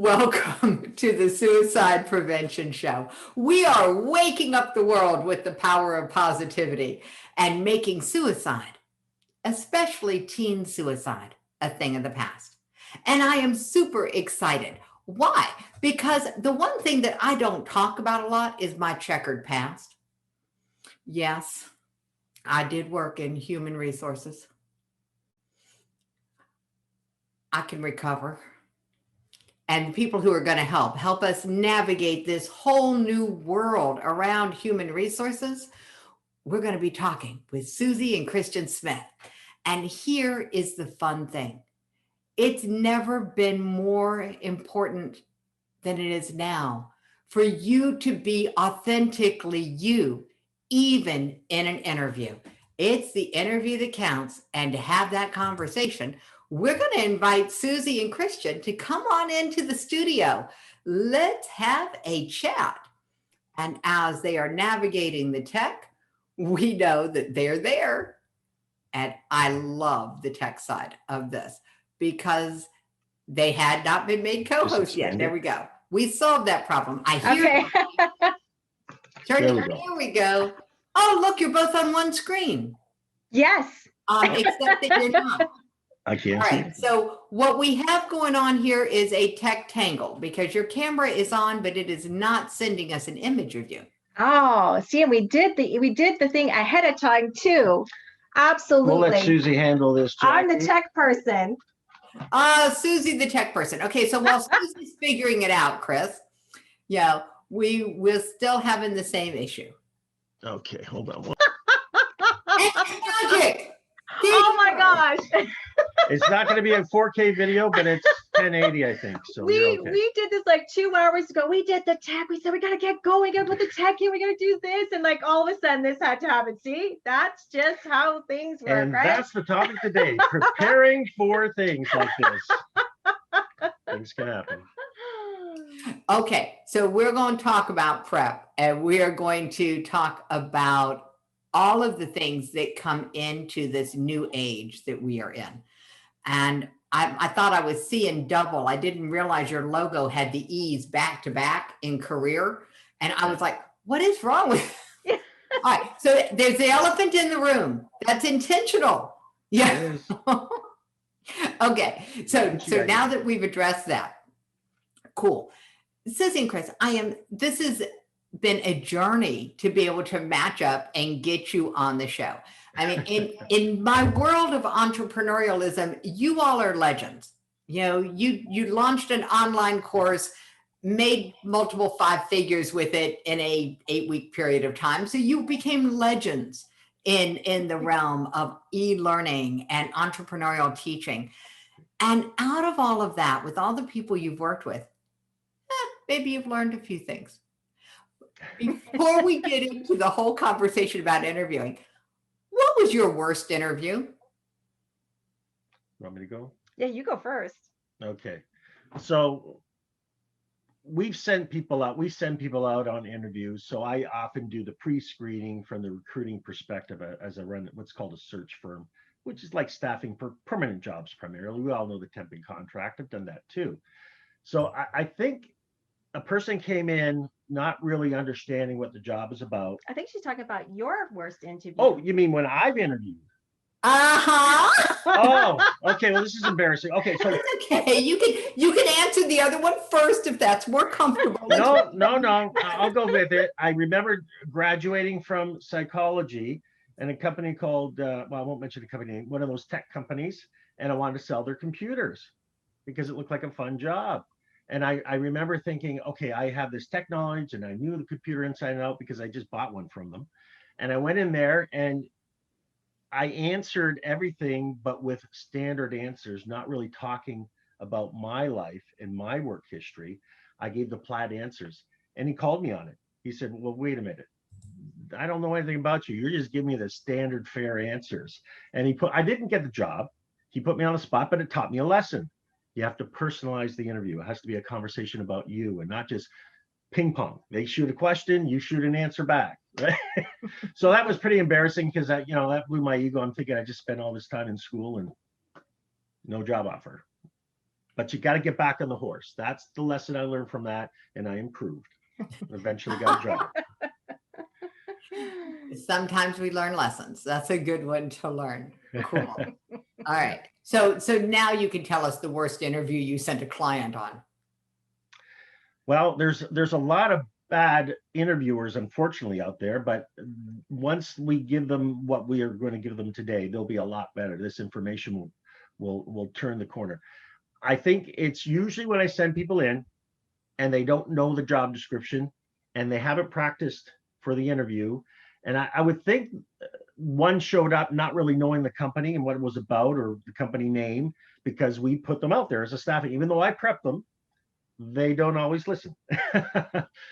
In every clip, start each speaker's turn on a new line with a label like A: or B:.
A: Welcome to the Suicide Prevention Show. We are waking up the world with the power of positivity and making suicide, especially teen suicide, a thing of the past. And I am super excited. Why? Because the one thing that I don't talk about a lot is my checkered past. Yes, I did work in human resources. I can recover. And people who are going to help us navigate this whole new world around human resources. We're going to be talking with Susie and Christian Smith. And here is the fun thing. It's never been more important than it is now for you to be authentically you, even in an interview. It's the interview that counts, and to have that conversation, we're going to invite Susie and Christian to come on into the studio. Let's have a chat. And as they are navigating the tech, we know that they're there. And I love the tech side of this because they had not been made co-hosts yet. There we go. We solved that problem. I hear. Okay. There we go. Oh, look, you're both on one screen.
B: Yes.
A: Except that you're not.
C: I can't
A: All
C: see.
A: right, so what we have going on here is a tech tangle because your camera is on, but it is not sending us an image of you.
B: Oh, see, and we did the thing ahead of time too. Absolutely.
C: We'll let Susie handle this.
B: I'm the tech person.
A: Susie, the tech person. Okay, so while Susie's figuring it out, Chris, we're still having the same issue.
C: Okay, hold on.
A: Magic.
B: Oh my gosh.
C: It's not going to be a 4K video, but it's 1080, I think. So
B: we did this like 2 hours ago. We did the tech. We said we gotta get going. We gotta put the tech in. We gotta do this, and like all of a sudden this had to happen. See, that's just how things work.
C: And
B: right?
C: that's the topic today: preparing for things like this. Things can happen.
A: Okay, so we're going to talk about prep, and we are going to talk about all of the things that come into this new age that we are in. And I thought I was seeing double. I didn't realize your logo had the E's back to back in career. And I was like, what is wrong with it? All right, so there's the elephant in the room. That's intentional. Yeah. Okay, so now that we've addressed that, cool. Susie and Chris, this has been a journey to be able to match up and get you on the show. I mean, in my world of entrepreneurialism, you all are legends. You launched an online course, made multiple 5 figures with it in a 8-week period of time. So you became legends in the realm of e-learning and entrepreneurial teaching. And out of all of that, with all the people you've worked with, maybe you've learned a few things. Before we get into the whole conversation about interviewing, what was your worst interview?
C: Want me to go?
B: Yeah, you go first.
C: Okay. So we send people out on interviews. So I often do the pre-screening from the recruiting perspective as I run what's called a search firm, which is like staffing for permanent jobs primarily. We all know the temping contract. I've done that too. So I think a person came in not really understanding what the job is about.
B: I think she's talking about your worst interview.
C: Oh, you mean when I've interviewed?
A: Uh-huh.
C: Oh, okay. Well, this is embarrassing. Okay, so
A: okay, you can answer the other one first if that's more comfortable.
C: No. I'll go with it. I remember graduating from psychology in a company called well, I won't mention the company name, one of those tech companies, and I wanted to sell their computers because it looked like a fun job. And I remember thinking, okay, I have this tech knowledge and I knew the computer inside and out because I just bought one from them. And I went in there and I answered everything, but with standard answers, not really talking about my life and my work history. I gave the flat answers and he called me on it. He said, well, wait a minute. I don't know anything about you. You're just giving me the standard fair answers. And I didn't get the job. He put me on the spot, but it taught me a lesson. You have to personalize the interview. It has to be a conversation about you and not just ping pong. They shoot a question, you shoot an answer back. Right? So that was pretty embarrassing because that blew my ego. I'm thinking I just spent all this time in school and no job offer. but you got to get back on the horse. That's the lesson I learned from that, and I improved. Eventually got a job.
A: Sometimes we learn lessons. That's a good one to learn. Cool. All right. So now you can tell us the worst interview you sent a client on.
C: Well, there's a lot of bad interviewers, unfortunately, out there, but once we give them what we are going to give them today, they'll be a lot better. This information will turn the corner. I think it's usually when I send people in and they don't know the job description and they haven't practiced for the interview. And I would think one showed up not really knowing the company and what it was about or the company name, because we put them out there as a staff. Even though I prep them, they don't always listen.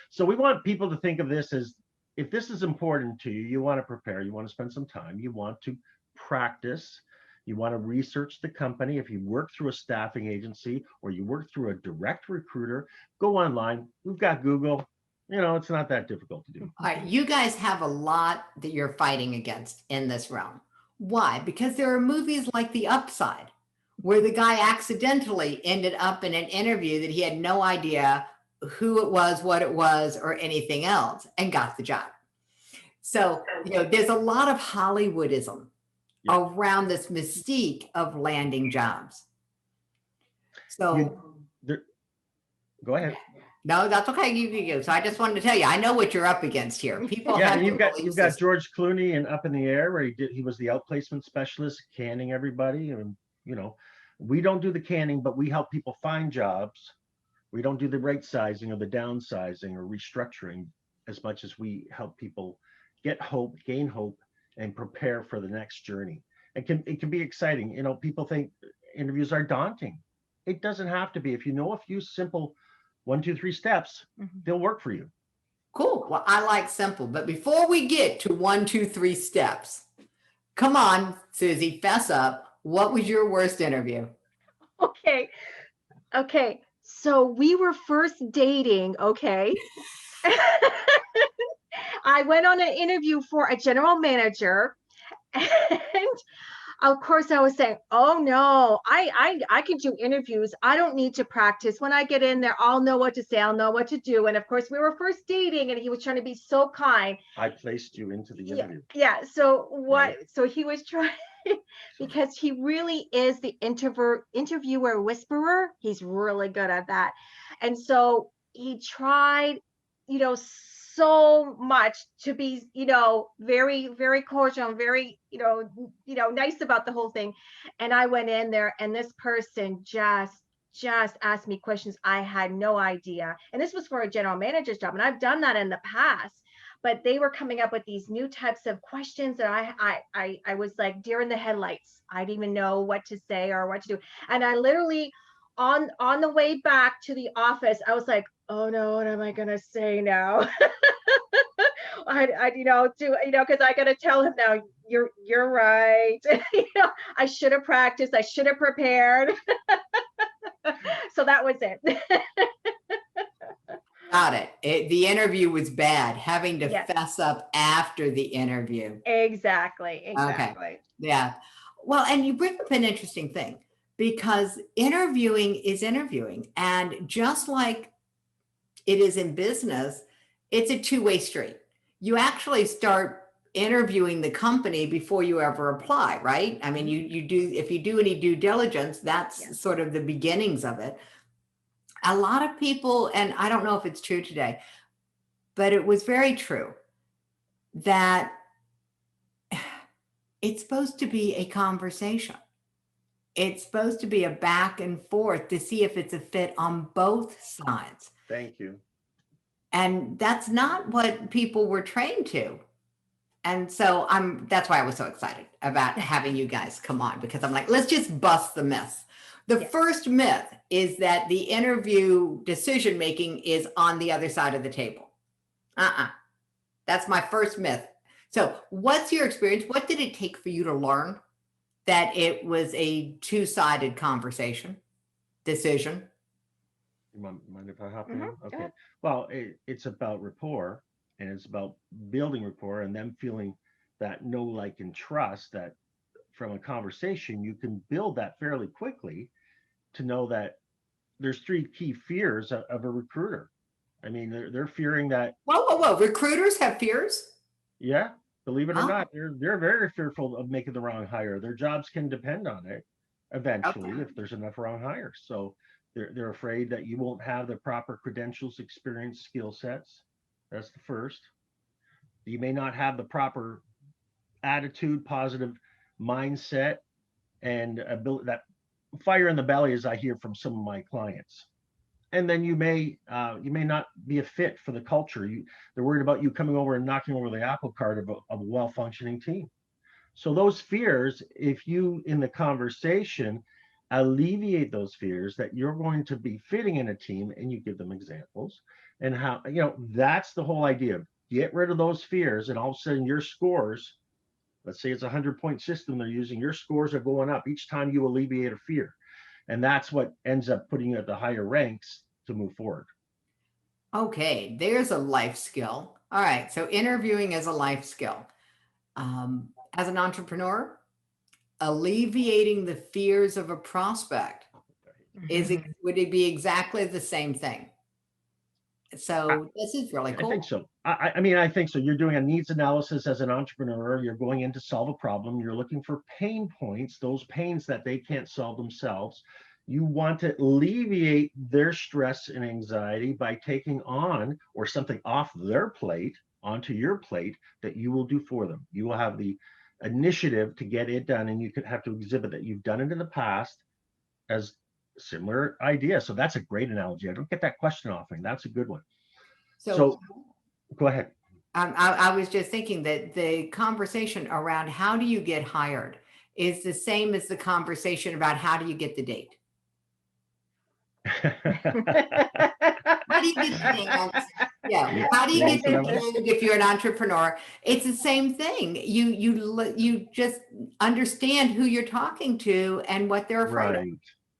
C: So we want people to think of this as, if this is important to you, you want to prepare, you want to spend some time, you want to practice, you want to research the company. If you work through a staffing agency or you work through a direct recruiter, go online. We've got Google. It's not that difficult to do.
A: All right. You guys have a lot that you're fighting against in this realm. Why? Because there are movies like The Upside, where the guy accidentally ended up in an interview that he had no idea who it was, what it was, or anything else, and got the job. So, there's a lot of Hollywoodism around this mystique of landing jobs. So,
C: go ahead.
A: No, that's okay. You. So I just wanted to tell you, I know what you're up against here. People have
C: you've got George Clooney in Up in the Air, where he was the outplacement specialist, canning everybody. And we don't do the canning, but we help people find jobs. We don't do the right sizing or the downsizing or restructuring as much as we help people get hope, gain hope, and prepare for the next journey. It can be exciting. People think interviews are daunting. It doesn't have to be. If you know a few simple 1, 2, 3 steps, they'll work for you.
A: Cool. Well, I like simple, but before we get to 1, 2, 3 steps, come on, Susie, fess up. What was your worst interview?
B: Okay. So we were first dating. Okay. I went on an interview for a general manager, and of course I was saying, oh no, I can do interviews. I don't need to practice. When I get in there, I'll know what to say. I'll know what to do. And of course we were first dating, and he was trying to be so kind.
C: I placed you into the interview.
B: Yeah. So so he was trying, because he really is the interviewer whisperer. He's really good at that. And so he tried, so much to be, very, very cordial and very, nice about the whole thing. And I went in there, and this person just asked me questions I had no idea. And this was for a general manager's job. And I've done that in the past, but they were coming up with these new types of questions that I was like deer in the headlights. I didn't even know what to say or what to do. And I literally, on the way back to the office, I was like, oh no, what am I gonna say now? Because I gotta tell him now, you're right. I should have practiced, I should have prepared. So that was it.
A: Got it. The interview was bad, having to fess up after the interview.
B: Exactly.
A: Okay. Yeah. Well, and you bring up an interesting thing, because interviewing is interviewing. And just like it is in business, it's a two-way street. You actually start interviewing the company before you ever apply, right? I mean, you do, if you do any due diligence, that's sort of the beginnings of it. A lot of people, and I don't know if it's true today, but it was very true, that it's supposed to be a conversation. It's supposed to be a back and forth to see if it's a fit on both sides.
C: Thank you.
A: And that's not what people were trained to. And so that's why I was so excited about having you guys come on, because I'm like, let's just bust the myths. The first myth is that the interview decision-making is on the other side of the table. That's my first myth. So what's your experience? What did it take for you to learn that it was a two-sided conversation, decision?
C: You mind if I hop in? Okay. Well, it's about rapport, and it's about building rapport, and them feeling that know, like, and trust, that from a conversation, you can build that fairly quickly to know that there's three key fears of a recruiter. I mean, they're fearing that,
A: Whoa, whoa, whoa. Recruiters have fears?
C: yeah, believe it or
A: Oh,
C: not, they're very fearful of making the wrong hire. Their jobs can depend on it eventually
A: okay.
C: if there's enough wrong hires. So they're afraid that you won't have the proper credentials, experience, skill sets. That's the first. You may not have the proper attitude, positive mindset, and ability, that fire in the belly, as I hear from some of my clients. And then you may not be a fit for the culture. They're worried about you coming over and knocking over the apple cart of a well-functioning team. So those fears, if you in the conversation alleviate those fears that you're going to be fitting in a team, and you give them examples and how, that's the whole idea. Get rid of those fears, and all of a sudden your scores, let's say it's a 100-point system they're using, your scores are going up each time you alleviate a fear. And that's what ends up putting you at the higher ranks to move forward.
A: Okay, there's a life skill. All right, so interviewing is a life skill. As an entrepreneur, alleviating the fears of a prospect
B: Mhm.
A: would it be exactly the same thing?
C: I,
A: So this is really
C: I think
A: cool.
C: so. I mean, I think so. You're doing a needs analysis as an entrepreneur. You're going in to solve a problem. You're looking for pain points, those pains that they can't solve themselves. You want to alleviate their stress and anxiety by taking on or something off their plate onto your plate that you will do for them. You will have the initiative to get it done, and you could have to exhibit that you've done it in the past as similar idea. So that's a great analogy. I don't get that question often. That's a good one.
A: So
C: So go ahead.
A: I was just thinking that the conversation around how do you get hired is the same as the conversation about how do you get the date? How do you get the dance? Yeah.
C: You
A: How do you
C: you
A: get
C: answer
A: the
C: that one?
A: gig if you're an entrepreneur? It's the same thing. You just understand who you're talking to and what they're afraid of.
C: Right.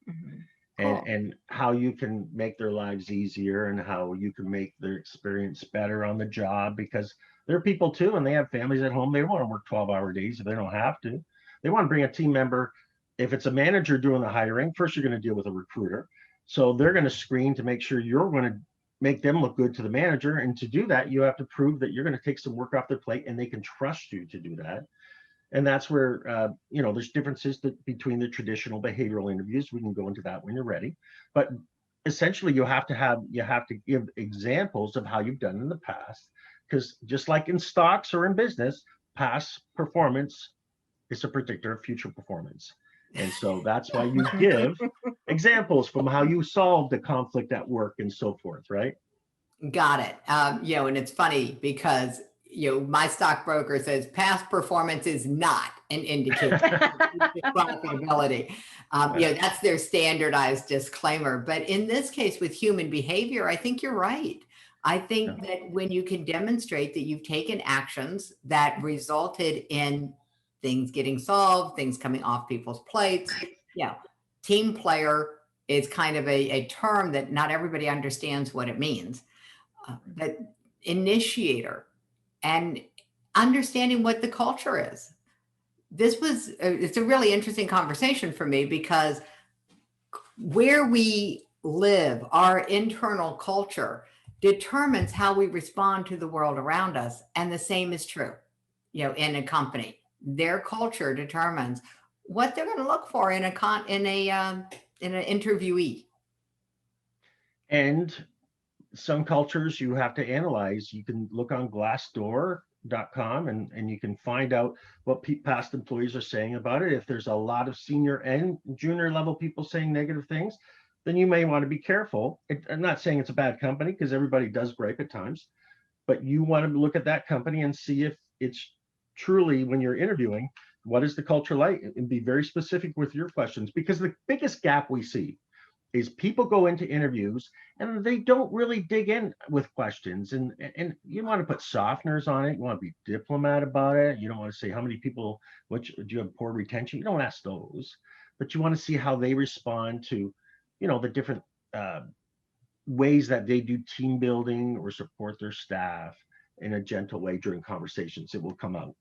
B: Mhm.
C: And
A: Cool.
C: and how you can make their lives easier and how you can make their experience better on the job, because they're people too and they have families at home. They don't want to work 12-hour days if they don't have to. They want to bring a team member. If it's a manager doing the hiring, first you're going to deal with a recruiter. So they're going to screen to make sure you're going to make them look good to the manager. And to do that, you have to prove that you're going to take some work off their plate and they can trust you to do that. And that's where there's differences between the traditional behavioral interviews. We can go into that when you're ready, but essentially you have to give examples of how you've done in the past, because just like in stocks or in business, past performance is a predictor of future performance. And so that's why you give examples from how you solved a conflict at work and so forth, right?
A: Got it. And it's funny because my stockbroker says past performance is not an indicator of future profitability. That's their standardized disclaimer. But in this case, with human behavior, I think you're right. I
C: Yeah.
A: think that when you can demonstrate that you've taken actions that resulted in things getting solved, things coming off people's plates, team player is kind of a term that not everybody understands what it means. That initiator and understanding what the culture is. It's a really interesting conversation for me because where we live, our internal culture determines how we respond to the world around us. And the same is true, in a company. Their culture determines what they're going to look for in an interviewee.
C: And some cultures you have to analyze. You can look on glassdoor.com and you can find out what past employees are saying about it. If there's a lot of senior and junior level people saying negative things, then you may want to be careful. I'm not saying it's a bad company, because everybody does gripe at times, but you want to look at that company and see if it's truly, when you're interviewing, what is the culture like, and be very specific with your questions. Because the biggest gap we see is people go into interviews and they don't really dig in with questions, and you want to put softeners on it. You want to be diplomat about it. You don't want to say how many people, do you have poor retention? You don't ask those, but you want to see how they respond to the different ways that they do team building or support their staff in a gentle way during conversations. It will come out.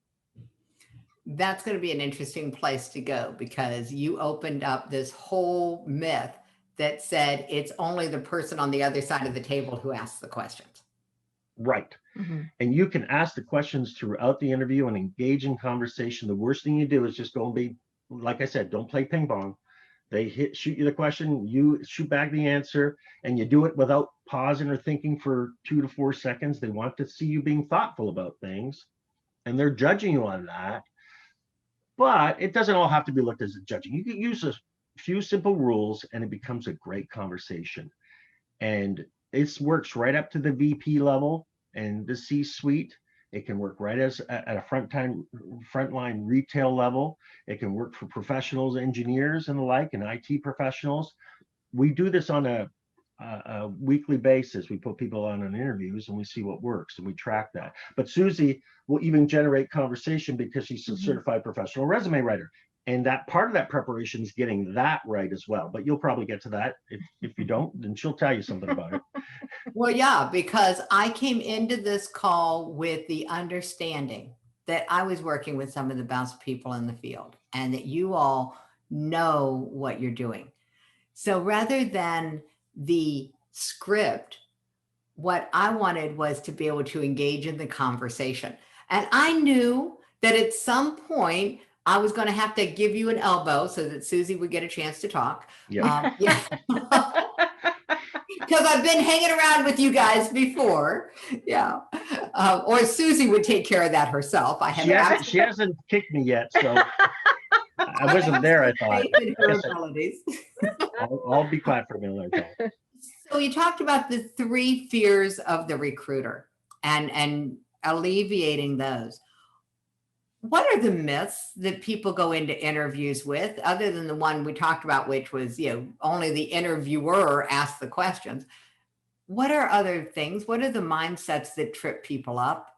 A: That's going to be an interesting place to go because you opened up this whole myth that said it's only the person on the other side of the table who asks the questions.
C: Right. And you can ask the questions throughout the interview and engage in conversation. The worst thing you do is just go and be, like I said, don't play ping pong. They shoot you the question, you shoot back the answer, and you do it without pausing or thinking for 2 to 4 seconds. They want to see you being thoughtful about things, and they're judging you on that. But it doesn't all have to be looked as a judging. You can use a few simple rules, and it becomes a great conversation. And it works right up to the VP level and the C-suite. It can work right at a frontline retail level. It can work for professionals, engineers, and the like, and IT professionals. We do this on a weekly basis. We put people on interviews and we see what works and we track that. But Susie will even generate conversation because she's a certified professional resume writer. And that part of that preparation is getting that right as well. But you'll probably get to that. If you don't, then she'll tell you something about it.
A: Well, yeah, because I came into this call with the understanding that I was working with some of the best people in the field and that you all know what you're doing. So rather than the script, what I wanted was to be able to engage in the conversation. And I knew that at some point I was going to have to give you an elbow so that Susie would get a chance to talk.
C: Yeah.
A: Yeah. Because I've been hanging around with you guys before. Yeah. Or Susie would take care of that herself.
C: She hasn't kicked me yet, so I wasn't there, I thought. I'll be quiet for a minute.
A: So you talked about the 3 fears of the recruiter and alleviating those. What are the myths that people go into interviews with, other than the one we talked about, which was, only the interviewer asks the questions? What are other things? What are the mindsets that trip people up?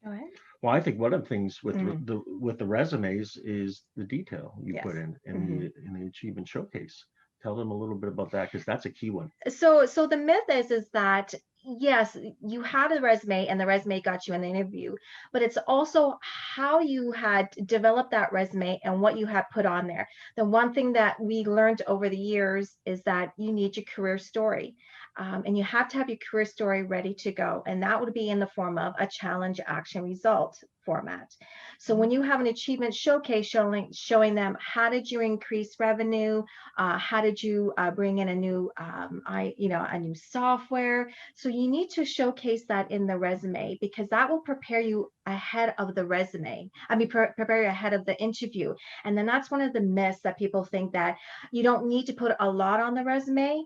B: Go ahead.
C: Well, I think one of the things with the resumes is the detail you put in the achievement showcase. Tell them a little bit about that, because that's a key one.
B: So the myth is that yes, you had a resume and the resume got you an interview, but it's also how you had developed that resume and what you had put on there. The one thing that we learned over the years is that you need your career story. And you have to have your career story ready to go. And that would be in the form of a challenge, action, result format. So when you have an achievement showcase showing them how did you increase revenue, how did you bring in a new a new software. So you need to showcase that in the resume, because that will prepare you ahead of the resume. Prepare you ahead of the interview. And then that's one of the myths that people think, that you don't need to put a lot on the resume,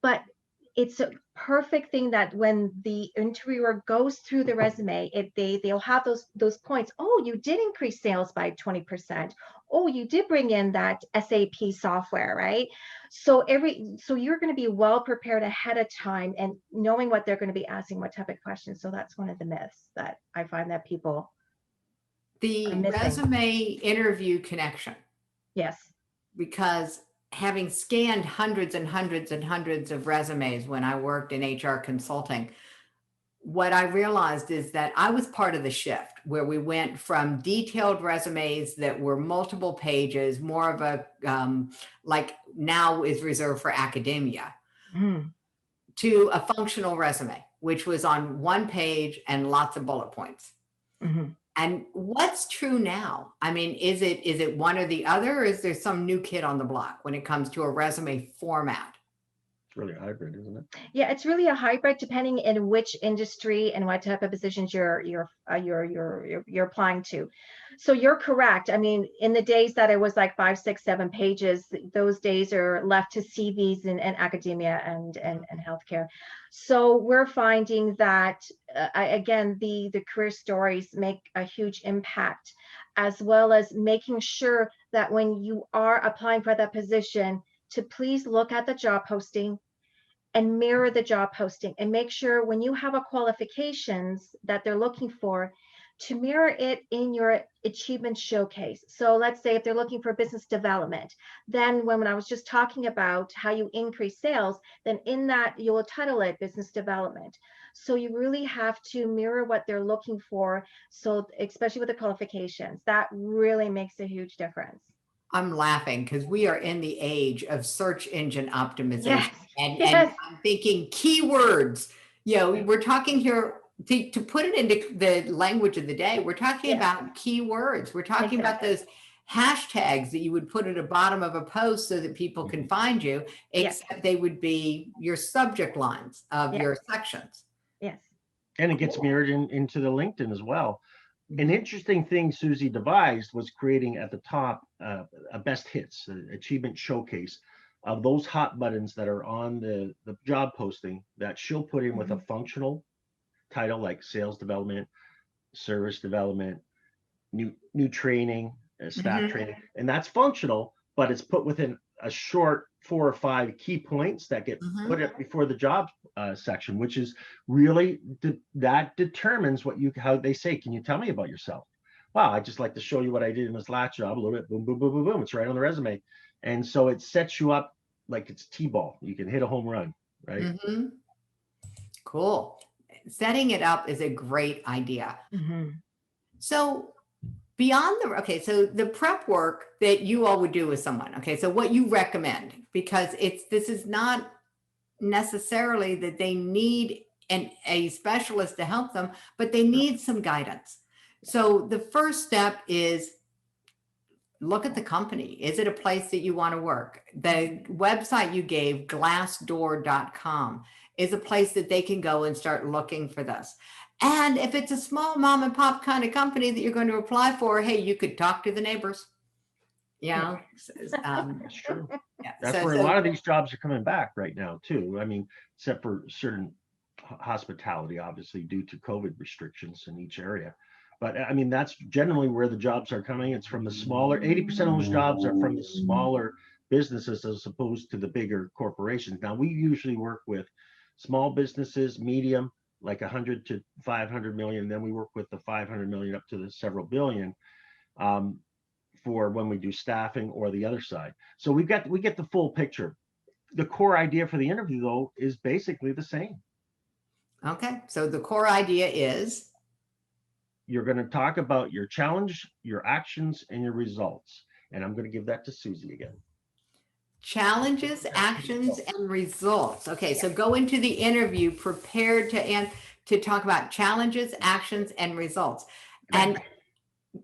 B: but it's a perfect thing that when the interviewer goes through the resume, they'll have those points. Oh, you did increase sales by 20%. Oh, you did bring in that SAP software, right? So you're going to be well prepared ahead of time and knowing what they're going to be asking, what type of questions. So that's one of the myths that I find that people
A: the resume interview connection.
B: Yes.
A: Because having scanned hundreds and hundreds and hundreds of resumes when I worked in HR consulting, what I realized is that I was part of the shift where we went from detailed resumes that were multiple pages, more of a, like now is reserved for academia, to a functional resume, which was on 1 page and lots of bullet points. And what's true now? I mean, is it one or the other, or is there some new kid on the block when it comes to a resume format?
C: It's really a hybrid, isn't it?
B: Yeah, it's really a hybrid depending in which industry and what type of positions you're applying to. So you're correct. I mean, in the days that it was like 5, 6, 7 pages, those days are left to CVs in academia and healthcare. So we're finding that again, the career stories make a huge impact, as well as making sure that when you are applying for that position, to please look at the job posting and mirror the job posting, and make sure when you have a qualifications that they're looking for, to mirror it in your achievement showcase. So let's say if they're looking for business development, then when I was just talking about how you increase sales, then in that you will title it business development. So you really have to mirror what they're looking for. So especially with the qualifications, that really makes a huge difference.
A: I'm laughing because we are in the age of search engine optimization.
B: Yes,
A: And
B: yes,
A: I'm thinking keywords. You know,
C: Yeah.
A: we're talking here to put it into the language of the day, we're talking
B: Yeah.
A: about keywords. We're talking about
B: exactly.
A: those hashtags that you would put at the bottom of a post so that people can find you,
B: Yeah.
A: except they would be your subject lines of
B: Yeah.
A: your sections.
B: Yes.
C: And it gets
A: Cool.
C: mirrored into the LinkedIn as well. An
A: Mhm.
C: interesting thing Susie devised was creating at the top a best hits, achievement showcase of those hot buttons that are on the job posting that she'll put in with a
B: Mhm.
C: functional title like sales development, service development, new training, staff
A: Mhm.
C: training, and that's functional, but it's put within a short 4 or 5 key points that get put
A: Mhm.
C: up before the job section, which is really that determines what you how they say. Can you tell me about yourself? Wow, I just like to show you what I did in this last job a little bit. Boom, boom, boom, boom, boom. It's right on the resume, and so it sets you up like it's t-ball. You can hit a home run, right?
A: Mhm. Cool. Setting it up is a great idea.
B: Mhm.
A: So beyond the, okay, so the prep work that you all would do with someone, okay, so what you recommend, because this is not necessarily that they need a specialist to help them, but they need some guidance. So the first step is look at the company. Is it a place that you want to work? The website you gave, glassdoor.com, is a place that they can go and start looking for this. And if it's a small mom and pop kind of company that you're going to apply for, hey, you could talk to the neighbors. You
B: Yeah.
A: know,
C: That's true.
A: yeah.
C: That's
A: So,
C: where a
A: so
C: lot of these jobs are coming back right now too. I mean, except for certain hospitality, obviously due to COVID restrictions in each area. But I mean, that's generally where the jobs are coming. It's from the smaller, 80% of those jobs are from the smaller businesses as opposed to the bigger corporations. Now, we usually work with small businesses, medium, like 100 to 500 million. Then we work with the 500 million up to the several billion. Um, for when we do staffing or the other side. So we get the full picture. The core idea for the interview though is basically the same.
A: okay. So the core idea is
C: You're going to talk about your challenge, your actions, and your results. And I'm going to give that to Susie again.
A: challenges, actions, and results. Okay, so go into the interview prepared to talk about challenges, actions, and results. And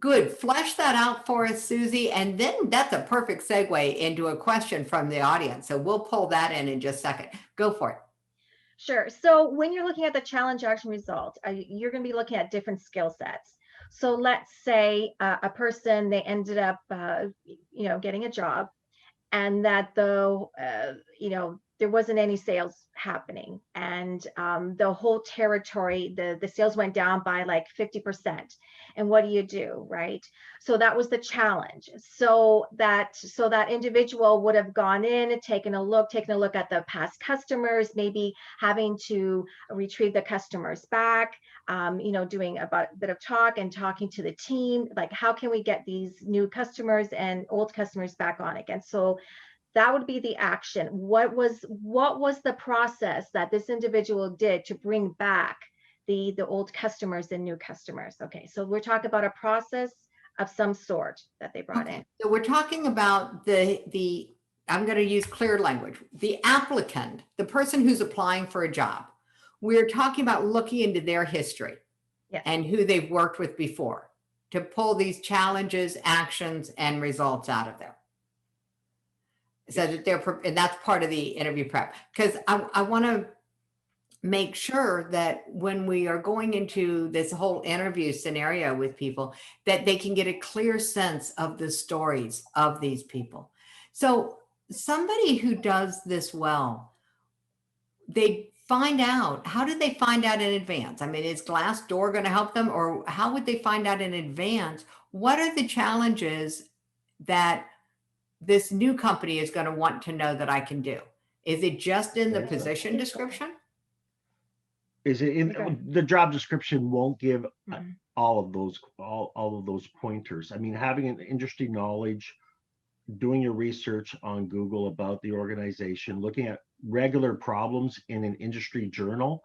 A: good, flesh that out for us, Susie. And then that's a perfect segue into a question from the audience. So we'll pull that in just a second. Go for it.
B: Sure. So when you're looking at the challenge action result, you're going to be looking at different skill sets. So let's say a person, they ended up, getting a job, and that there wasn't any sales happening, and the whole territory, the sales went down by like 50%. And what do you do, right? So that was the challenge. So that individual would have gone in and taken a look at the past customers, maybe having to retrieve the customers back, doing a bit of talking to the team, like how can we get these new customers and old customers back on again. So that would be the action. What was the process that this individual did to bring back the old customers and new customers? Okay, so we're talking about a process of some sort that they brought in.
A: So we're talking about the I'm going to use clear language. The applicant, the person who's applying for a job. We're talking about looking into their history
B: Yes.
A: and who they've worked with before to pull these challenges, actions, and results out of there. So that and that's part of the interview prep. Because I want to make sure that when we are going into this whole interview scenario with people, that they can get a clear sense of the stories of these people. So somebody who does this well, they find out, how did they find out in advance? I mean, is Glassdoor going to help them, or how would they find out in advance? What are the challenges that this new company is going to want to know that I can do? Is it just in the position description?
C: Is it in
B: Okay.
C: the job description won't give
B: Mhm.
C: all of those pointers. I mean, having an industry knowledge, doing your research on Google about the organization, looking at regular problems in an industry journal,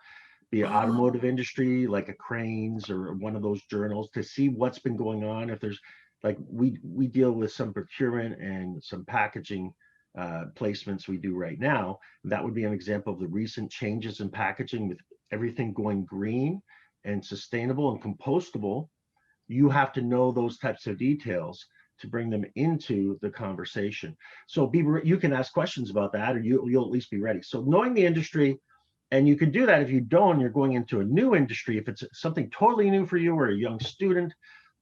C: be it automotive industry, like a Cranes or one of those journals, to see what's been going on. If there's Like we deal with some procurement and some packaging placements we do right now. That would be an example of the recent changes in packaging with everything going green and sustainable and compostable. You have to know those types of details to bring them into the conversation. So you can ask questions about that, or you'll at least be ready. So knowing the industry, and you can do that if you don't, you're going into a new industry. If it's something totally new for you or a young student,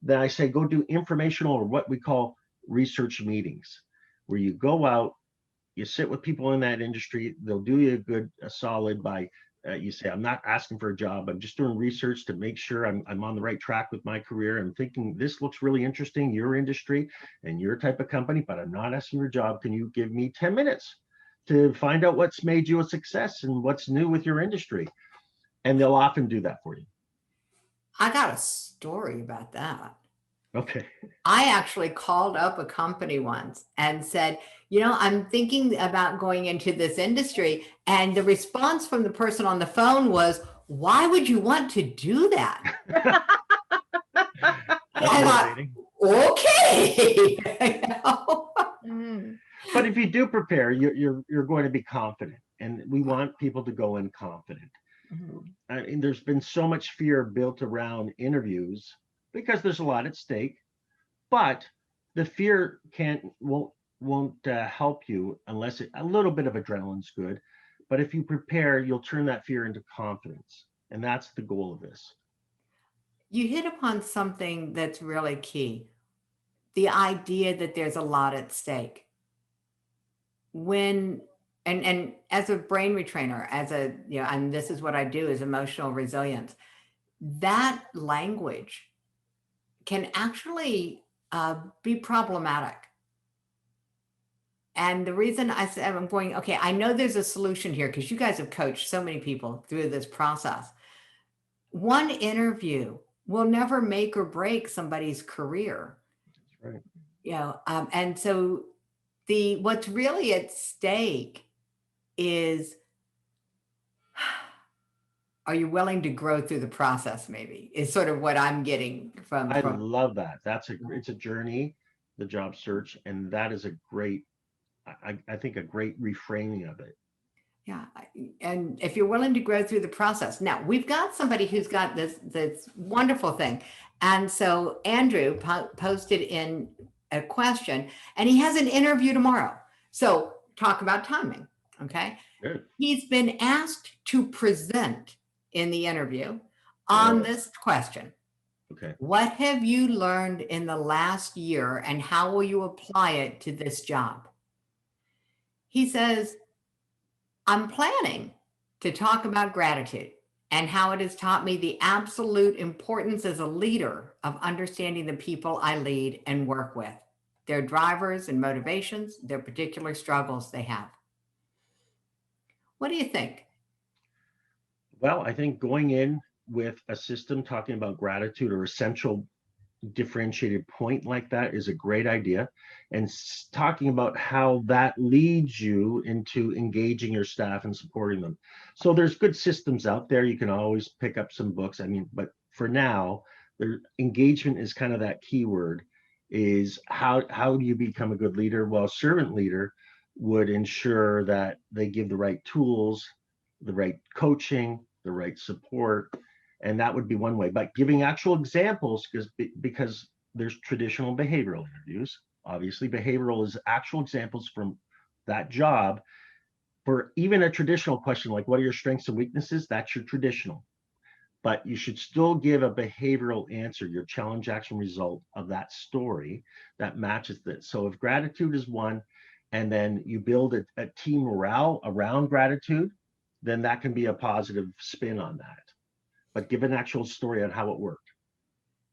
C: then I say go do informational or what we call research meetings, where you go out, you sit with people in that industry. They'll do you a solid by you say, I'm not asking for a job. I'm just doing research to make sure I'm on the right track with my career. I'm thinking this looks really interesting, your industry and your type of company, but I'm not asking for a job. Can you give me 10 minutes to find out what's made you a success and what's new with your industry? And they'll often do that for you.
A: I got a story about that.
C: Okay.
A: I actually called up a company once and said, I'm thinking about going into this industry. And the response from the person on the phone was, why would you want to do that?
C: That's motivating.
A: Okay.
C: But if you do prepare, you're going to be confident. And we want people to go in confident. I mean, there's been so much fear built around interviews because there's a lot at stake, but the fear won't help you unless a little bit of adrenaline's good. But if you prepare, you'll turn that fear into confidence, and that's the goal of this.
A: You hit upon something that's really key: the idea that there's a lot at stake. And as a brain retrainer, and this is what I do, is emotional resilience. That language can actually be problematic. And the reason I said I'm going, okay, I know there's a solution here because you guys have coached so many people through this process. One interview will never make or break somebody's career.
C: That's right.
A: And so what's really at stake is, are you willing to grow through the process? Maybe is sort of what I'm getting from.
C: I love that. It's a journey, the job search, and that is a great, I think, a great reframing of it.
A: Yeah, and if you're willing to grow through the process. Now we've got somebody who's got this wonderful thing, and so Andrew posted in a question, and he has an interview tomorrow. So talk about timing. Okay.
C: Good.
A: He's been asked to present in the interview on this question.
C: Okay.
A: What have you learned in the last year and how will you apply it to this job? He says, I'm planning to talk about gratitude and how it has taught me the absolute importance as a leader of understanding the people I lead and work with, their drivers and motivations, their particular struggles they have. What do you think?
C: Well, I think going in with a system talking about gratitude or essential differentiated point like that is a great idea, and talking about how that leads you into engaging your staff and supporting them. So there's good systems out there. You can always pick up some books. I mean, but for now, their engagement is kind of that keyword. Is how do you become a good leader? Well, a servant leader would ensure that they give the right tools, the right coaching, the right support. And that would be one way, but giving actual examples, because there's traditional behavioral interviews. Obviously, behavioral is actual examples from that job. For even a traditional question like, what are your strengths and weaknesses? That's your traditional. But you should still give a behavioral answer, your challenge, action, result of that story that matches this. So if gratitude is one, and then you build a team morale around gratitude, then that can be a positive spin on that. But give an actual story on how it worked.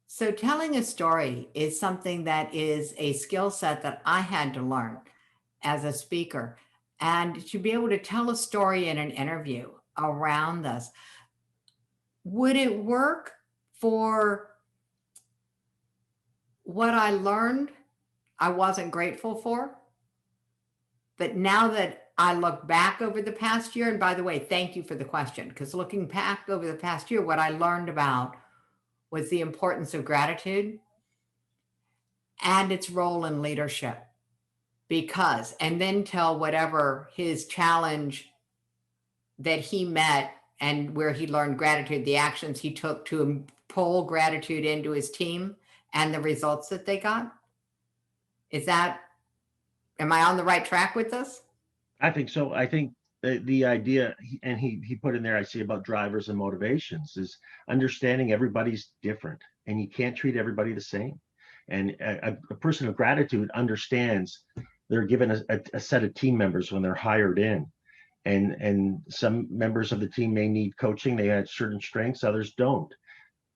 A: So telling a story is something that is a skill set that I had to learn as a speaker. And to be able to tell a story in an interview around this, would it work for what I learned I wasn't grateful for? But now that I look back over the past year, and by the way, thank you for the question, because looking back over the past year, what I learned about was the importance of gratitude. and its role in leadership. Because, and then tell whatever his challenge that he met and where he learned gratitude, the actions he took to pull gratitude into his team and the results that they got. Is that, am I on the right track with this?
C: I think so. I think the idea, and he put in there, I see about drivers and motivations, is understanding everybody's different and you can't treat everybody the same. And a person of gratitude understands they're given a set of team members when they're hired in. And some members of the team may need coaching. They have certain strengths, others don't.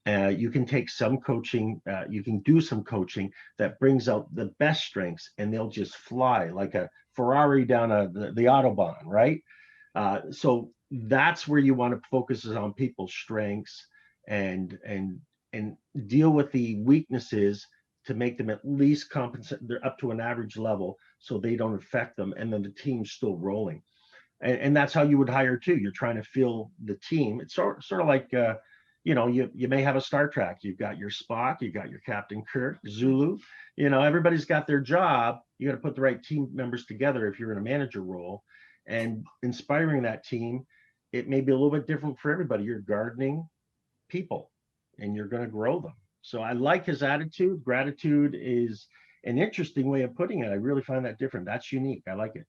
C: You can take some coaching, you can do some coaching that brings out the best strengths, and they'll just fly like a Ferrari down the Autobahn, right? So that's where you want to focus is on people's strengths and deal with the weaknesses to make them at least compensate. They're up to an average level, so they don't affect them, and then the team's still rolling. And that's how you would hire too. You're trying to fill the team. It's sort of like you may have a Star Trek. You've got your Spock, you've got your Captain Kirk, Zulu. Everybody's got their job. You got to put the right team members together if you're in a manager role, and inspiring that team. It may be a little bit different for everybody. You're gardening people, and you're going to grow them. So I like his attitude. Gratitude is an interesting way of putting it. I really find that different. That's unique. I like it.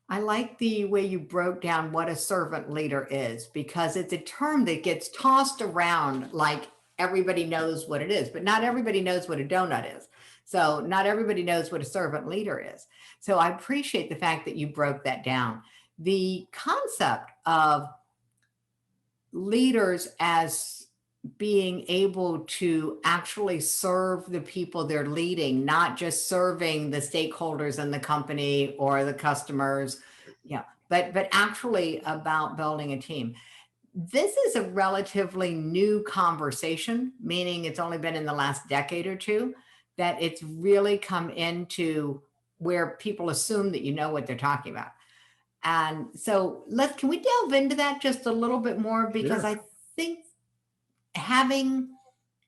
A: I like the way you broke down what a servant leader is, because it's a term that gets tossed around like everybody knows what it is, but not everybody knows what a donut is. So not everybody knows what a servant leader is. So I appreciate the fact that you broke that down. The concept of leaders as being able to actually serve the people they're leading, not just serving the stakeholders in the company or the customers, but actually about building a team. This is a relatively new conversation, meaning it's only been in the last decade or two that it's really come into where people assume that you know what they're talking about. And so can we delve into that just a little bit more? Because
C: Sure.
A: I think having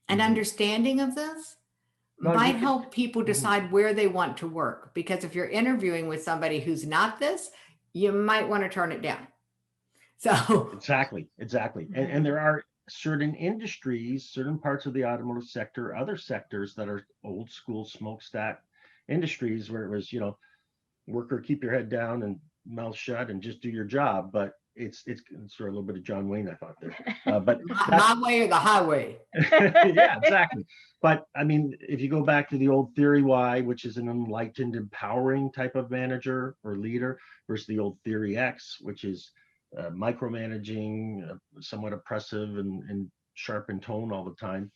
A: an understanding of this
C: Well, you
A: might
C: could,
A: help people
C: mhm.
A: decide where they want to work. Because if you're interviewing with somebody who's not this, you might want to turn it down. So,
C: Exactly. And there are certain industries, certain parts of the automotive sector, other sectors that are old school smokestack industries where it was, worker, keep your head down and mouth shut and just do your job. But it's sort of a little bit of John Wayne, I thought there. But that's
A: my way or the highway.
C: yeah, exactly. But I mean, if you go back to the old theory Y, which is an enlightened, empowering type of manager or leader, versus the old theory X, which is micromanaging, somewhat oppressive and sharp in tone all the time,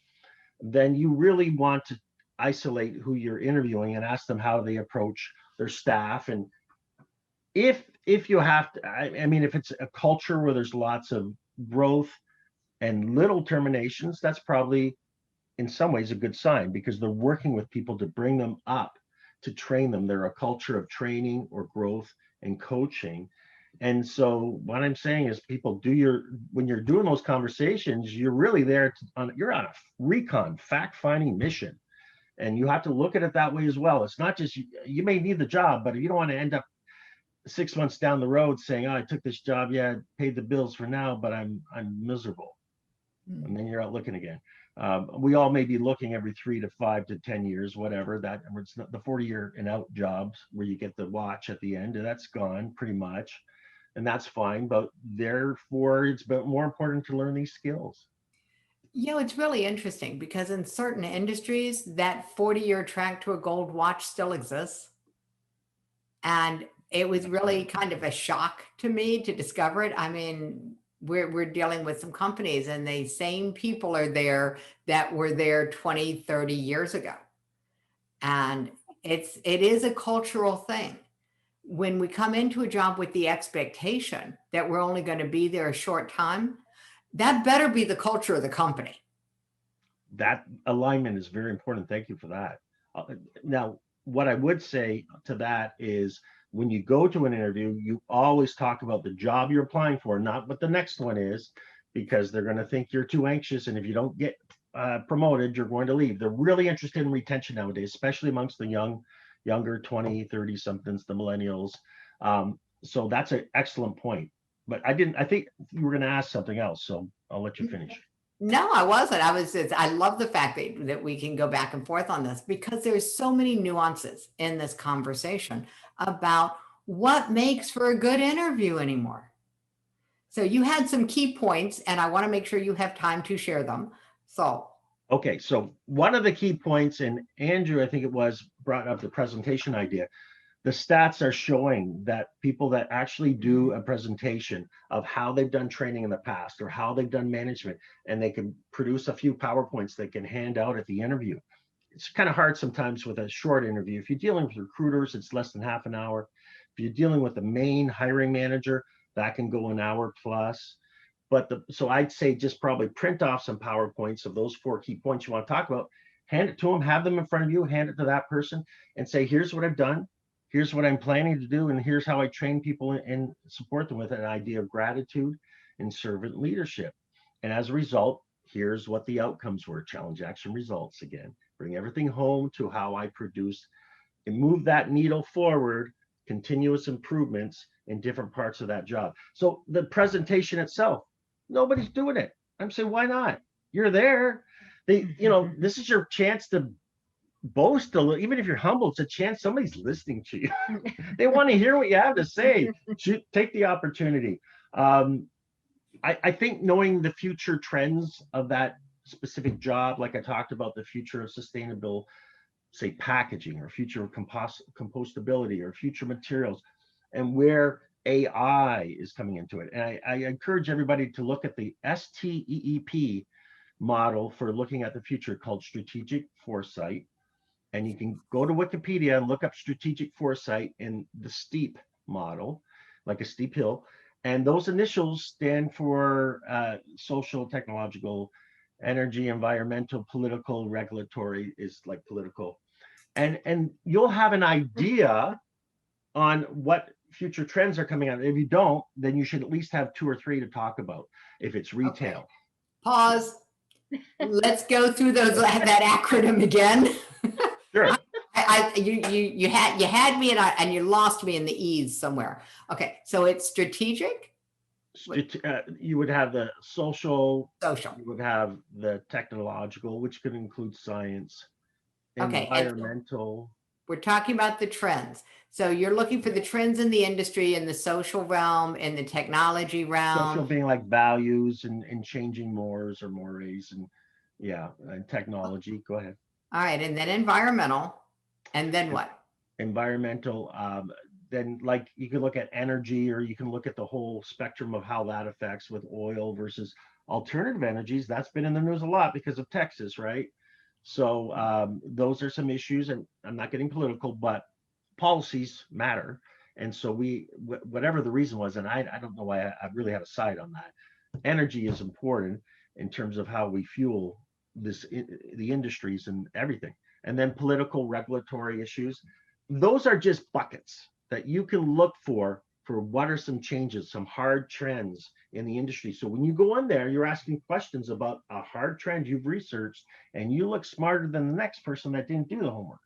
C: then you really want to isolate who you're interviewing and ask them how they approach their staff. And if you have to, I mean, if it's a culture where there's lots of growth and little terminations, that's probably in some ways a good sign because they're working with people to bring them up, to train them. They're a culture of training or growth and coaching. And so what I'm saying is people when you're doing those conversations, you're really there you're on a recon fact finding mission. And you have to look at it that way as well. It's not just you may need the job, but you don't want to end up 6 months down the road saying, "Oh, I took this job, yeah, paid the bills for now, but I'm miserable." And then you're out looking again. We all may be looking every 3 to 5 to 10 years, whatever. That it's not the 40-year and out jobs where you get the watch at the end, and that's gone pretty much, and that's fine. But therefore, it's more important to learn these skills.
A: It's really interesting because in certain industries, that 40-year track to a gold watch still exists. And it was really kind of a shock to me to discover it. I mean, we're dealing with some companies and the same people are there that were there 20, 30 years ago. And it is a cultural thing. When we come into a job with the expectation that we're only going to be there a short time, that better be the culture of the company.
C: That alignment is very important. Thank you for that. Now, what I would say to that is when you go to an interview, you always talk about the job you're applying for, not what the next one is, because they're going to think you're too anxious. And if you don't get promoted, you're going to leave. They're really interested in retention nowadays, especially amongst the younger 20, 30 somethings, the millennials. So that's an excellent point. But I think you were going to ask something else, so I'll let you finish.
A: No, I wasn't. I love the fact that we can go back and forth on this because there's so many nuances in this conversation about what makes for a good interview anymore. So you had some key points, and I want to make sure you have time to share them. So,
C: Okay, so one of the key points, and Andrew, I think it was, brought up the presentation idea. The stats are showing that people that actually do a presentation of how they've done training in the past or how they've done management, and they can produce a few PowerPoints they can hand out at the interview. It's kind of hard sometimes with a short interview. If you're dealing with recruiters, it's less than half an hour. If you're dealing with the main hiring manager, that can go an hour plus. But so I'd say just probably print off some PowerPoints of those 4 key points you want to talk about, hand it to them, have them in front of you, hand it to that person and say, here's what I've done. Here's what I'm planning to do. And here's how I train people and support them with an idea of gratitude and servant leadership. And as a result, here's what the outcomes were. Challenge, action, results again. Bring everything home to how I produce and move that needle forward, continuous improvements in different parts of that job. So the presentation itself, nobody's doing it. I'm saying, why not? You're there. This is your chance to boast a little, even if you're humble, it's a chance somebody's listening to you. They want to hear what you have to say. Take the opportunity. I think knowing the future trends of that specific job, like I talked about the future of sustainable, say, packaging or future of compostability or future materials, and where AI is coming into it. And I encourage everybody to look at the STEEP model for looking at the future called strategic foresight. And you can go to Wikipedia and look up strategic foresight in the STEEP model, like a steep hill. And those initials stand for social, technological, energy, environmental, political, regulatory is like political. And you'll have an idea on what future trends are coming out. If you don't, then you should at least have 2 or 3 to talk about if it's retail.
A: Okay. Pause. Let's go through that acronym again.
C: Sure.
A: You had me and you lost me in the E's somewhere. Okay, so it's strategic.
C: You would have the social.
A: Social.
C: You would have the technological, which could include science.
A: Okay.
C: Environmental.
A: We're talking about the trends. So you're looking for the trends in the industry, in the social realm, in the technology realm.
C: Social being like values and changing mores or mores and and technology. Go ahead.
A: All right, and then environmental, and then what?
C: Environmental, then like you can look at energy, or you can look at the whole spectrum of how that affects with oil versus alternative energies. That's been in the news a lot because of Texas, right? So those are some issues, and I'm not getting political, but policies matter. And so whatever the reason was, and I don't know why I really had a side on that. Energy is important in terms of how we fuel the industries and everything. And then political, regulatory issues. Those are just buckets that you can look for what are some changes, some hard trends in the industry. So when you go in there, you're asking questions about a hard trend you've researched, and you look smarter than the next person that didn't do the homework,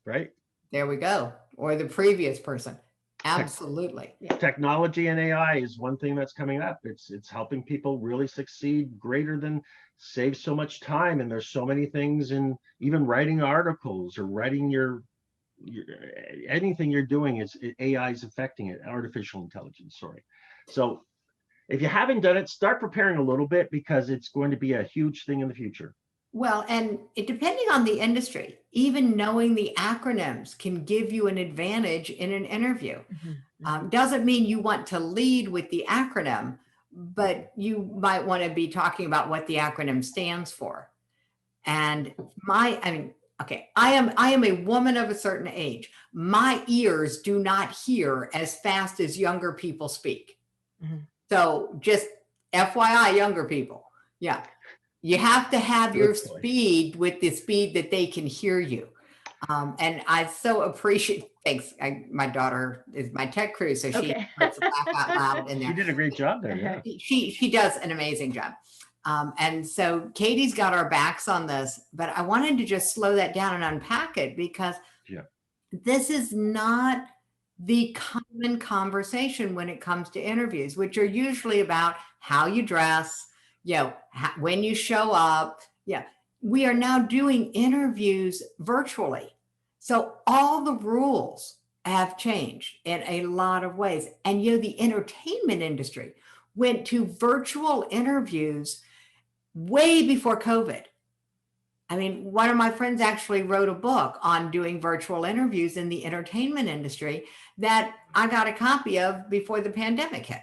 C: right?
A: There we go. Or the previous person. Absolutely.
C: Technology and AI is one thing that's coming up. It's helping people really succeed greater than save so much time. And there's so many things in even writing articles or writing your anything you're doing is AI is affecting it, artificial intelligence, sorry. So if you haven't done it, start preparing a little bit because it's going to be a huge thing in the future.
A: Well, and depending on the industry, even knowing the acronyms can give you an advantage in an interview. Doesn't mean you want to lead with the acronym, but you might want to be talking about what the acronym stands for. And I am a woman of a certain age. My ears do not hear as fast as younger people speak. So just FYI, younger people. Yeah. You have to have your speed with the speed that they can hear you. And I so appreciate, thanks. My daughter is my tech crew, so she puts laugh out loud in there.
C: You did a great job there. Yeah.
A: She does an amazing job. And so Katie's got our backs on this, but I wanted to just slow that down and unpack it because
C: Yeah.
A: this is not the common conversation when it comes to interviews, which are usually about how you dress, when you show up. Yeah. We are now doing interviews virtually. So all the rules have changed in a lot of ways. And the entertainment industry went to virtual interviews way before COVID. I mean, one of my friends actually wrote a book on doing virtual interviews in the entertainment industry that I got a copy of before the pandemic hit.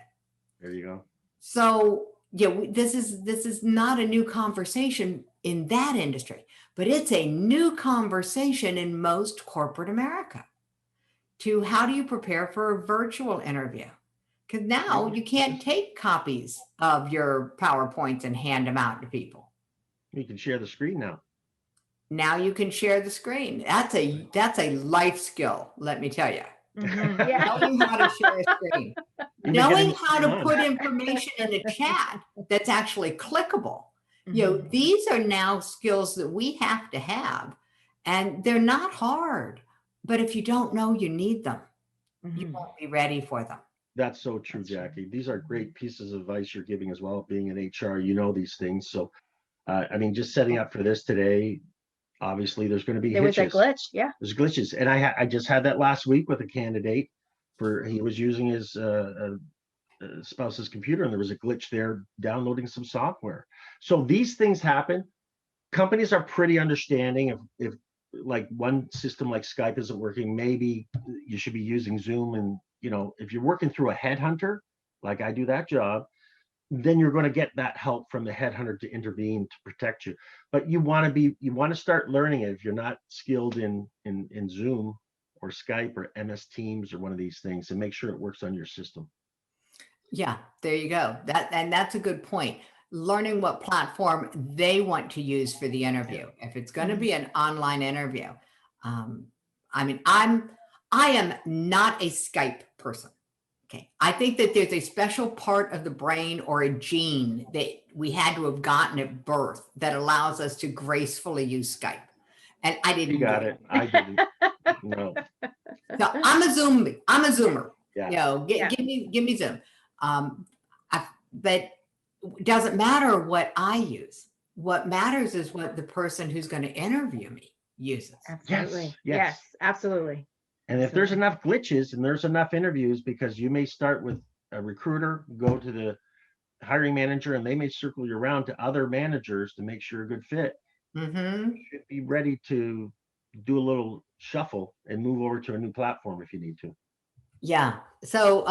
C: There you go.
A: So this is not a new conversation in that industry, but it's a new conversation in most corporate America to how do you prepare for a virtual interview? Because now you can't take copies of your PowerPoints and hand them out to people.
C: You can share the screen now.
A: Now you can share the screen. That's a life skill, let me tell you.
B: Mhm. Yeah.
A: Knowing how to share a screen.
C: Even
A: Knowing
C: getting
A: how to
C: on.
A: put information in a chat that's actually clickable.
B: Mhm.
A: These are now skills that we have to have, and they're not hard. But if you don't know you need them, you
B: Mhm.
A: won't be ready for them.
C: That's so true,
B: That's true.
C: Jackie. These are great pieces of advice you're giving as well. Being in HR, you know these things. So, I mean, just setting up for this today, obviously there's going to be
B: There was a
C: hitches.
B: glitch. Yeah.
C: There's glitches, and I just had that last week with a candidate. He was using his spouse's computer, and there was a glitch there downloading some software. So these things happen. Companies are pretty understanding. If like one system like Skype isn't working, maybe you should be using Zoom. And if you're working through a headhunter, like I do that job, then you're going to get that help from the headhunter to intervene to protect you. But you want to start learning it if you're not skilled in Zoom or Skype or MS Teams or one of these things, and make sure it works on your system.
A: Yeah, there you go. That's a good point. Learning what platform they want to use for the interview. If it's going to be an online interview, I mean, I am not a Skype person. Okay, I think that there's a special part of the brain or a gene that we had to have gotten at birth that allows us to gracefully use Skype, and I didn't.
C: You got it. I didn't. No.
A: So I'm a Zoomer.
C: Yeah.
A: Give me Zoom. But it doesn't matter what I use. What matters is what the person who's going to interview me uses.
B: Absolutely.
C: Yes.
B: Yes. Absolutely.
C: And if there's enough glitches and there's enough interviews, because you may start with a recruiter, go to the hiring manager, and they may circle you around to other managers to make sure you're a good fit.
A: Mm-hmm.
C: You should be ready to do a little shuffle and move over to a new platform if you need to.
A: Yeah. So,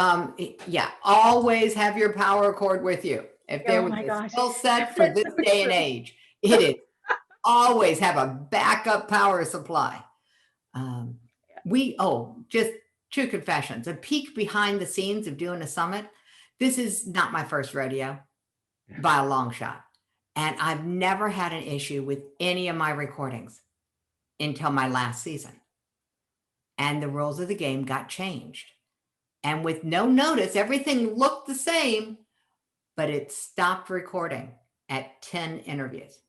A: always have your power cord with you. If there was a skill set for this day and age, it is always have a backup power supply. Just true confessions, a peek behind the scenes of doing a summit. This is not my first rodeo by a long shot. And I've never had an issue with any of my recordings until my last season. And the rules of the game got changed. And with no notice, everything looked the same, but it stopped recording at 10 interviews.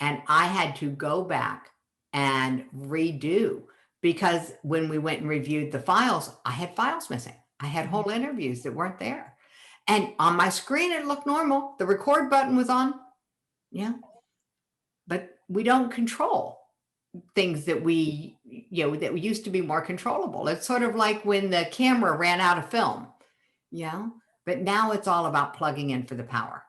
A: And I had to go back and redo, because when we went and reviewed the files, I had files missing. I had whole interviews that weren't there. And on my screen, it looked normal. The record button was on. Yeah. But we don't control things that we used to be more controllable. It's sort of like when the camera ran out of film, but now it's all about plugging in for the power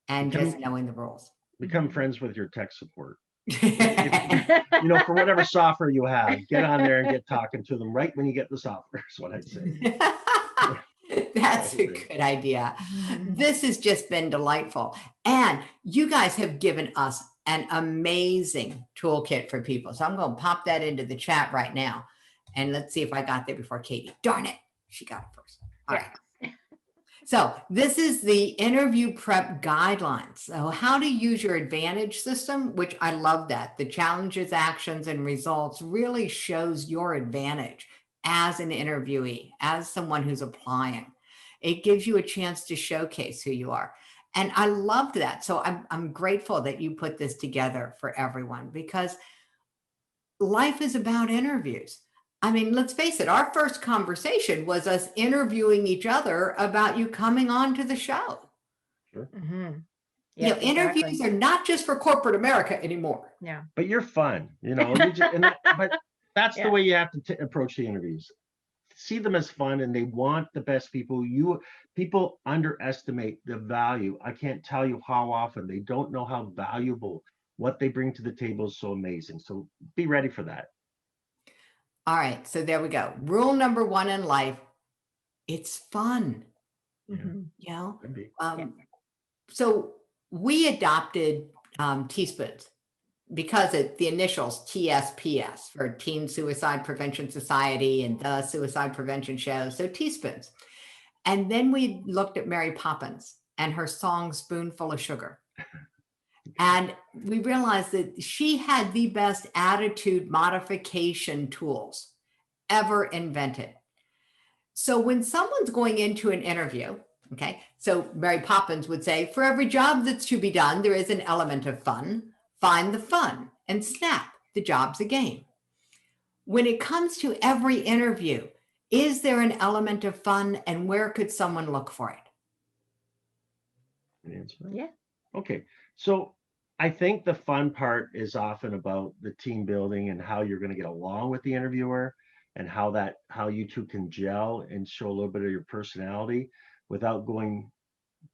A: and just knowing the rules.
C: Become friends with your tech support. For whatever software you have, get on there and get talking to them right when you get the software, is what I'd say.
A: That's a good idea. This has just been delightful. And you guys have given us an amazing toolkit for people. So I'm going to pop that into the chat right now. And let's see if I got there before Katie. Darn it. She got it first. All right. So this is the interview prep guidelines. So how to use your advantage system, which I love that. The challenges, actions, and results really shows your advantage as an interviewee, as someone who's applying. It gives you a chance to showcase who you are. And I loved that. So I'm grateful that you put this together for everyone, because life is about interviews. I mean, let's face it, our first conversation was us interviewing each other about you coming on to the show.
C: Sure.
A: You know, interviews
B: exactly.
A: are not just for corporate America anymore.
B: Yeah.
C: But you're fun, you know. But that's
B: Yeah.
C: the way you have to approach the interviews. See them as fun, and they want the best people. People underestimate the value. I can't tell you how often they don't know how valuable what they bring to the table is so amazing. So be ready for that.
A: All right. So there we go. Rule number one in life, it's fun.
B: Mhm.
A: You know,
C: Could be.
A: so we adopted teaspoons because it the initials TSPS for Teen Suicide Prevention Society and the Suicide Prevention Show. So teaspoons. And then we looked at Mary Poppins and her song Spoonful of Sugar. And we realized that she had the best attitude modification tools ever invented. So when someone's going into an interview, okay, so Mary Poppins would say, for every job that's to be done, there is an element of fun. Find the fun and snap, the job's a game. When it comes to every interview, is there an element of fun, and where could someone look for it?
C: Good answer.
B: Yeah.
C: Okay. So I think the fun part is often about the team building and how you're going to get along with the interviewer, and how you two can gel and show a little bit of your personality without going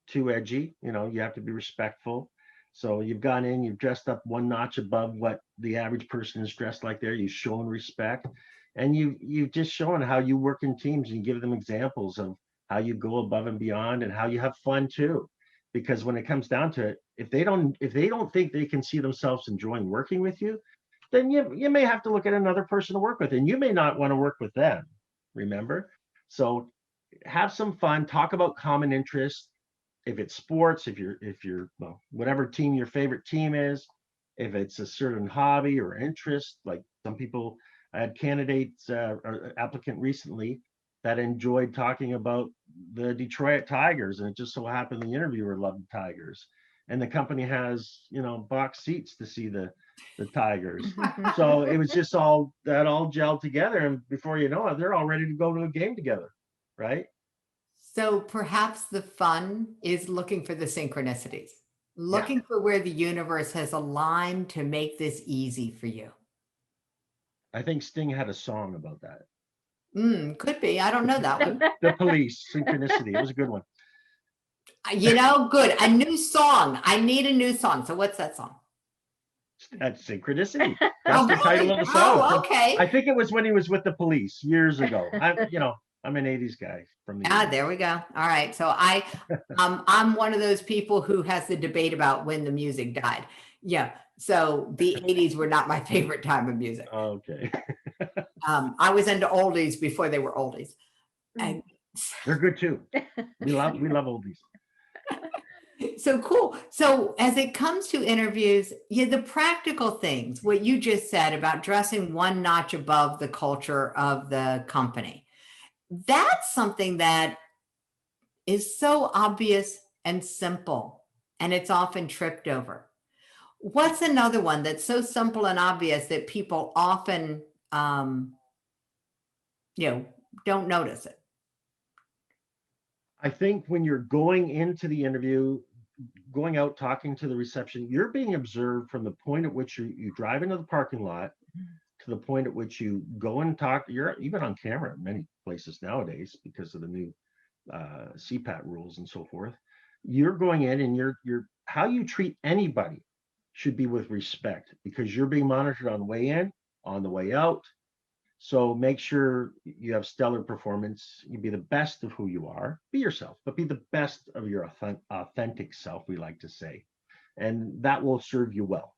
C: too edgy. You know, you have to be respectful. So you've gone in, you've dressed up one notch above what the average person is dressed like there. You've shown respect, and you've just shown how you work in teams, and you give them examples of how you go above and beyond and how you have fun too. Because when it comes down to it, if they don't think they can see themselves enjoying working with you, then you may have to look at another person to work with, and you may not want to work with them. Remember? So have some fun, talk about common interests. If it's sports, if you're well, whatever team your favorite team is, if it's a certain hobby or interest, like some people, I had candidates or applicant recently that enjoyed talking about the Detroit Tigers, and it just so happened the interviewer loved the Tigers, and the company has, box seats to see the Tigers. So it was just all gelled together, and before you know it, they're all ready to go to a game together, right?
A: So perhaps the fun is looking for the synchronicities,
C: Yeah.
A: looking for where the universe has aligned to make this easy for you.
C: I think Sting had a song about that.
A: Could be. I don't know that one.
C: The Police, Synchronicity. It was a good one.
A: Good. A new song. I need a new song. So what's that song?
C: That's Synchronicity. That's the title of the
A: Oh,
C: song.
A: okay.
C: I think it was when he was with the Police years ago. I'm an 80s guy from the
A: There we go. All right. So I'm one of those people who has the debate about when the music died. Yeah. So the 80s were not my favorite time of music.
C: Okay.
A: I was into oldies before they were oldies. And
C: They're good too. We love oldies.
A: so cool. So as it comes to interviews, the practical things, what you just said about dressing one notch above the culture of the company, that's something that is so obvious and simple, and it's often tripped over. What's another one that's so simple and obvious that people often, don't notice it?
C: I think when you're going into the interview, going out talking to the reception, you're being observed from the point at which you drive into the parking lot to the point at which you go and talk. You're even on camera in many places nowadays because of the new CPAT rules and so forth. You're going in, and you're how you treat anybody should be with respect, because you're being monitored on the way in, on the way out. So make sure you have stellar performance. You be the best of who you are. Be yourself, but be the best of your authentic self, we like to say. And that will serve you well.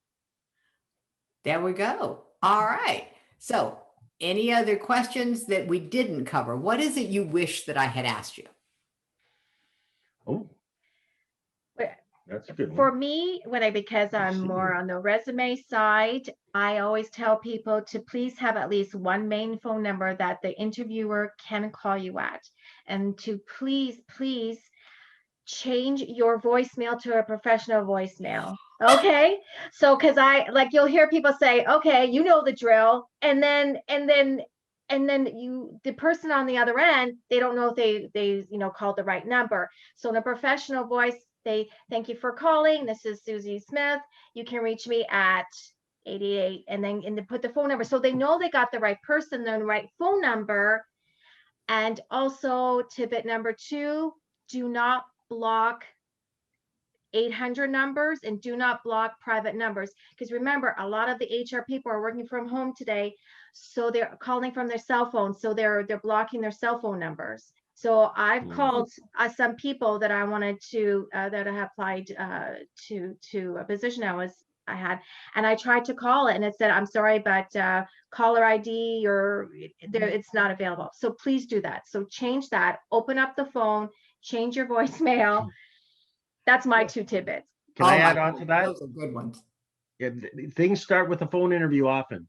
A: There we go. All right. So any other questions that we didn't cover? What is it you wish that I had asked you?
C: Oh, that's a good
B: For
C: one.
B: me, because I'm more on the resume side, I always tell people to please have at least one main phone number that the interviewer can call you at, and to please change your voicemail to a professional voicemail. Okay. So, cause you'll hear people say, okay, you know the drill. And then the person on the other end, they don't know if they called the right number. So in a professional voice, they thank you for calling. This is Susie Smith. You can reach me at 88 and then put the phone number. So they know they got the right person, the right phone number. And also tidbit number 2, do not block 800 numbers and do not block private numbers. Because remember, a lot of the HR people are working from home today. So they're calling from their cell phone. So they're blocking their cell phone numbers. So I've called some people that I wanted to, that I applied to a position I had, and I tried to call it and it said, I'm sorry, but caller ID or it's not available. So please do that. So change that, open up the phone, change your voicemail. That's my 2 tidbits.
C: Can I add on to that?
A: Those are good ones.
C: Yeah, things start with a phone interview often.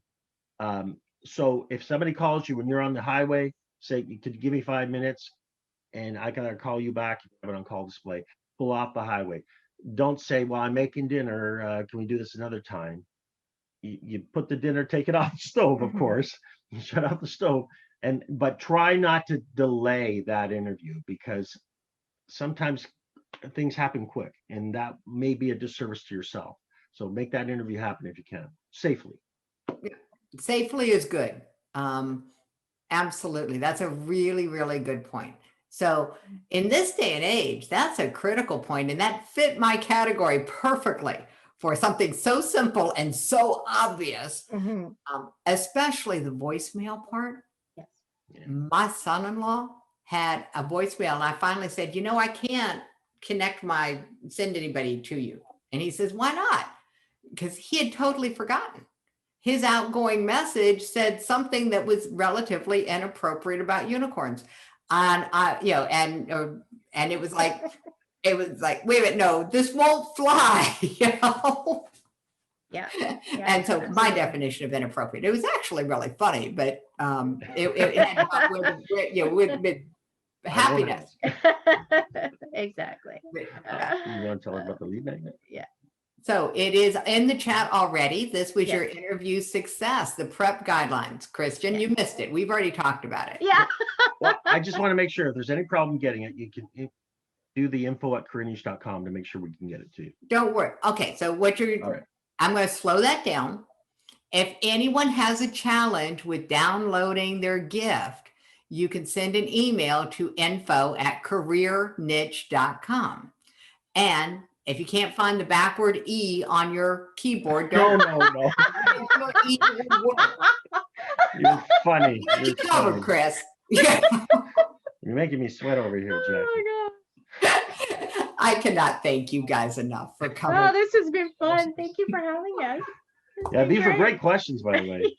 C: So if somebody calls you when you're on the highway, say, could you give me 5 minutes and I gotta call you back, you have it on call display, pull off the highway. Don't say, well, I'm making dinner. Can we do this another time? You put the dinner, take it off the stove, of course, you shut off the stove, but try not to delay that interview because sometimes things happen quick and that may be a disservice to yourself. So make that interview happen if you can, safely.
A: Safely is good. Absolutely. That's a really, really good point. So in this day and age, that's a critical point, and that fit my category perfectly for something so simple and so obvious, especially the voicemail part.
B: Yes.
A: My son-in-law had a voicemail and I finally said, I can't send anybody to you. And he says, why not? Because he had totally forgotten. His outgoing message said something that was relatively inappropriate about unicorns. And and it was like, wait a minute, no, this won't fly,
B: Yeah.
A: And so my definition of inappropriate, it was actually really funny, but it had with happiness.
B: Exactly.
C: You want to tell them about the lead magnet?
B: Yeah.
A: So it is in the chat already. This was your
B: Yes.
A: interview success, the prep guidelines. Christian, you missed it. We've already talked about it.
B: Yeah.
C: Well, I just want to make sure if there's any problem getting it, you can do the info@carinish.com to make sure we can get it to you.
A: Don't worry. Okay, so
C: All right.
A: I'm going to slow that down. If anyone has a challenge with downloading their gift, you can send an email to info@careerniche.com. And if you can't find the backward E on your keyboard,
C: No. You're funny.
A: You're covered, Chris.
C: You're making me sweat over here, Jack.
B: Oh my God.
A: I cannot thank you guys enough for coming.
B: Oh, this has been fun. Thank you for having us.
C: Yeah, these were great questions, by the way.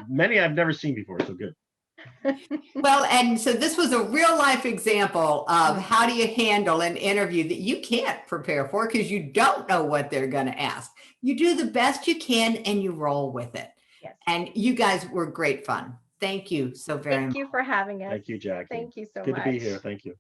C: Many I've never seen before, so good.
A: Well, and so this was a real life example of how do you handle an interview that you can't prepare for because you don't know what they're going to ask. You do the best you can and you roll with it.
B: Yes.
A: And you guys were great fun. Thank you so very much.
B: Thank you for having us.
C: Thank you, Jackie.
B: Thank you so much.
C: Good to be here. Thank you.